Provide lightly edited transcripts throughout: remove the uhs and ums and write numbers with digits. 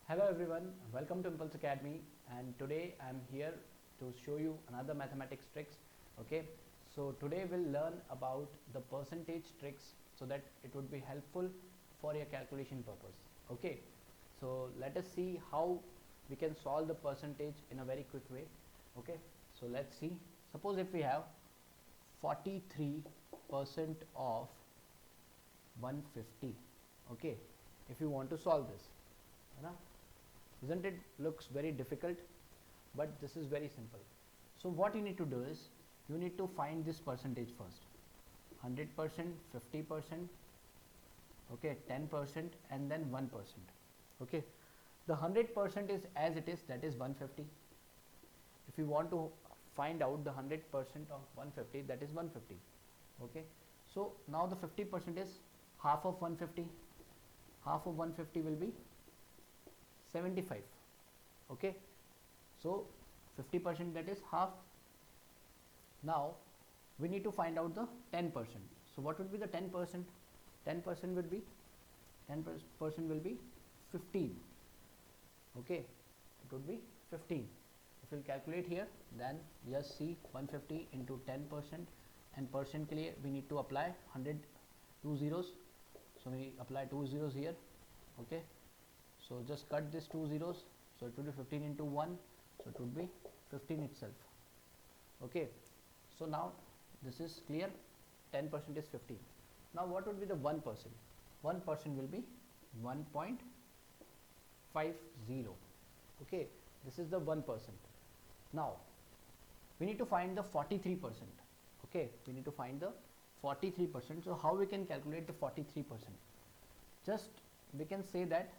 Hello everyone, welcome to Impulse Academy, and today I'm here to show you another mathematics tricks. Okay, so today we'll learn about the percentage tricks so that it would be helpful for your calculation purpose. Okay, so let us see how we can solve the percentage in a very quick way. Okay, so let's see. Suppose if we have 43% of 150. Okay, if you want to solve this, you know, isn't it looks very difficult, but this is very simple. So what you need to do is you need to find this percentage first. 100%, 50%, okay, 10%, and then 1%. Okay, the 100% is as it is, that is 150. If you want to find out the 100% of 150, that is 150. Okay, so now the 50% is half of 150. Half of 150 will be 75. Okay, so 50%, that is half. Now we need to find out the 10%. So what would be the 10%? 10% would be 10% will be 15. Okay, it would be 15. If we'll calculate here, then just see 150 into 10%, and percent के लिए we need to apply 100 two zeros, so we apply 2 zeros here. Okay, so just cut this 2 zeros, so it will be 15 into 1, so it would be 15 itself. Okay, so now this is clear. 10% is 15. Now what would be the 1%? 1% will be 1.50. okay, this is the 1%. Now we need to find the 43%. okay, we need to find the 43%. So how we can calculate the 43%? Just we can say that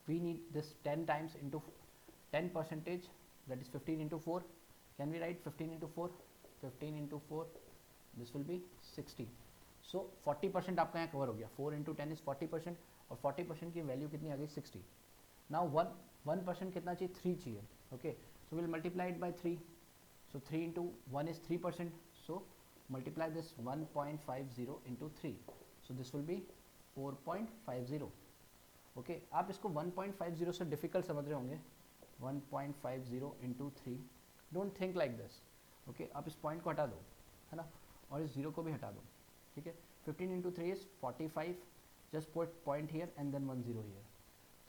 we need this 10 times into 10 percentage, that is 15 into 4. Can we write 15 into 4? 15 into 4, this will be 60. So 40% आपका यहाँ cover हो गया. 4 into 10 is 40%, और 40% की value कितनी आ गई? 60. Now 1% कितना चाहिए? 3 चाहिए. Okay, so we'll multiply it by 3. So 3 into 1 is 3%. So multiply this 1.50 into 3. So this will be 4.50. Okay, आप इसको 1.50 से डिफिकल्ट समझ रहे होंगे. 1.50 into 3. Don't think like this. Okay, आप इस पॉइंट को हटा दो, है ना, और इस जीरो को भी हटा दो. ठीक है, 15 into 3 is 45. just put point here and then 10 here.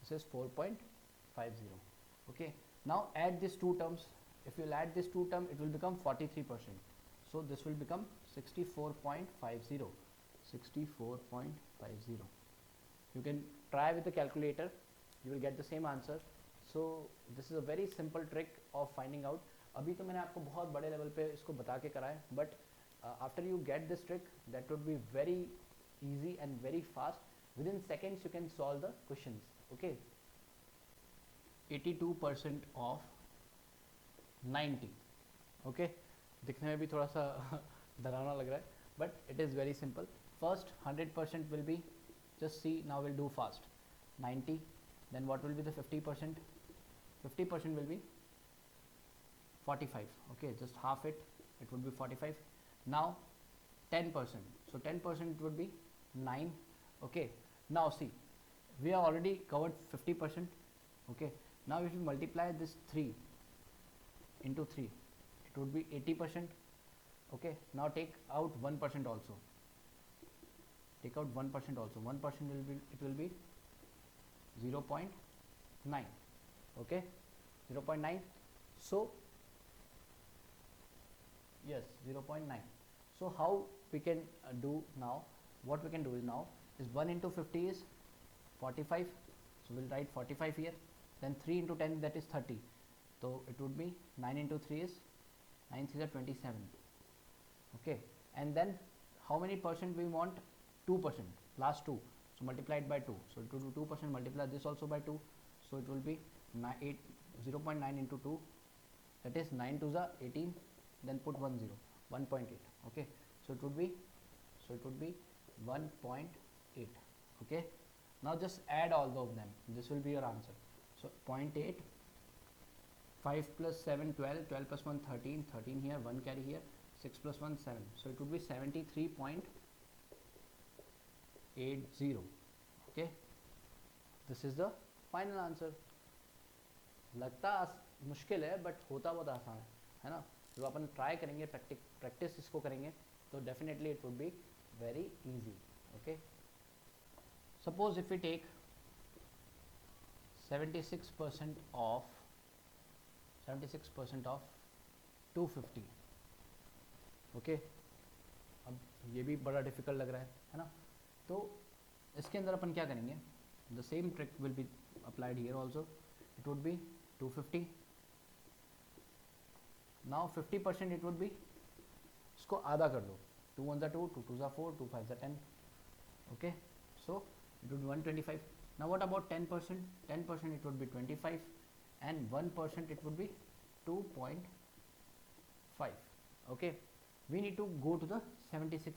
This is 4.50. okay, now add these two terms. If you add this two term, it will become 43%. so this will become 64.50. 64.50. you can try with the calculator, you will get the same answer. So this is a very simple trick of finding out. अभी तो मैंने आपको बहुत बड़े level पे इसको बता के कराया, but after you get this trick, that would be very easy and very fast. Within seconds you can solve the questions. Okay, 82% of 90. okay, दिखने में भी थोड़ा सा डरावना लग रहा है, but it is very simple. First 100% will be, just see, now we'll do fast. 90, then what will be the 50%? 50% will be 45. okay, just half it, it would be 45. Now 10%, so 10% would be 9. okay, now see, we have already covered 50%. okay, now if you multiply this 3 into 3, it would be 80%. okay, now take out 1% also. Take out 1% also. 1% will be, it will be 0.9. okay, 0.9. so yes, 0.9. so how we can do now? What we can do is now is 1 into 50 is 45. so we'll write 45 here. Then 3 into 10, that is 30. so it would be 9 into 3 is 9 3 is 27. okay, and then how many percent we want? 2%, last 2, so multiply it by 2. so it will be 2%, multiply this also by 2, so it will be 0.9 into 2, that is 9 to the 18, then put 1 0, 1.8. okay, so it would be 1.8. okay, now just add all of them, this will be your answer. So 0.8, 5 plus 7 12, 12 plus 1 13, 13 here, 1 carry here, 6 plus 1 7, so it would be 73.80. okay, this is the final answer. लगता मुश्किल है but होता बहुत आसान है ना. जब अपन try करेंगे, प्रैक्टिस इसको करेंगे तो definitely it would be very easy. Okay, suppose if we take 76% of 250. Okay, अब ये भी बड़ा डिफिकल्ट लग रहा है ना. तो इसके अंदर अपन क्या करेंगे, the same trick will be applied here also. It would B 250. Now 50% it would B, इसको आधा कर दो. 2 1 2, 2 2 4, 2 5 10. Okay, so it would be 125. Now what about 10%? 10% it would be 25 and 1% it would be 2.5. Okay, we need to go to the 76%.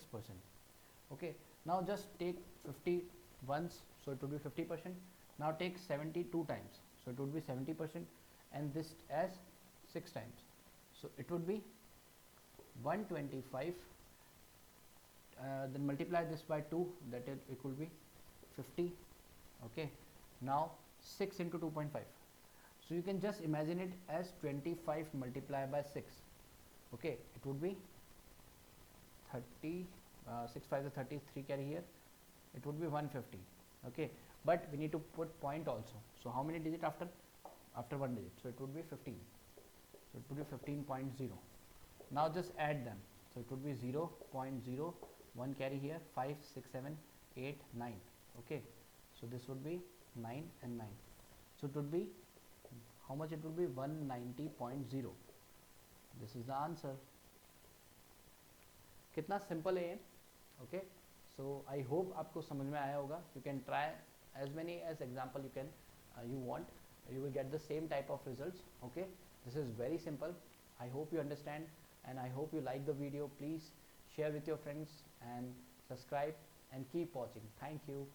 Okay, now just take 50 once, so it would be 50%. Now take 72 times, so it would be 70%, and this as 6 times, so it would be 125. Then multiply this by 2, that it will be 50. Okay, now 6 into 2.5, so you can just imagine it as 25 multiplied by 6. Okay, it would be 30. 6 5 is 33, carry here, it would be 150. Okay, but we need to put point also, so how many digit after one digit, so it would be 15, so it would be 15.0. now just add them, so it would be 0.0, 1 carry here, 5 6 7 8 9. Okay, so this would be 9 and 9, so it would be, how much it would be, 190.0. this is the answer. कितना simple है ये. Okay, so I hope आपको समझ में आया होगा. You can try as many as example you can you want, you will get the same type of results. Okay, this is very simple. I hope you understand and I hope you like the video. Please share with your friends and subscribe and keep watching. Thank you.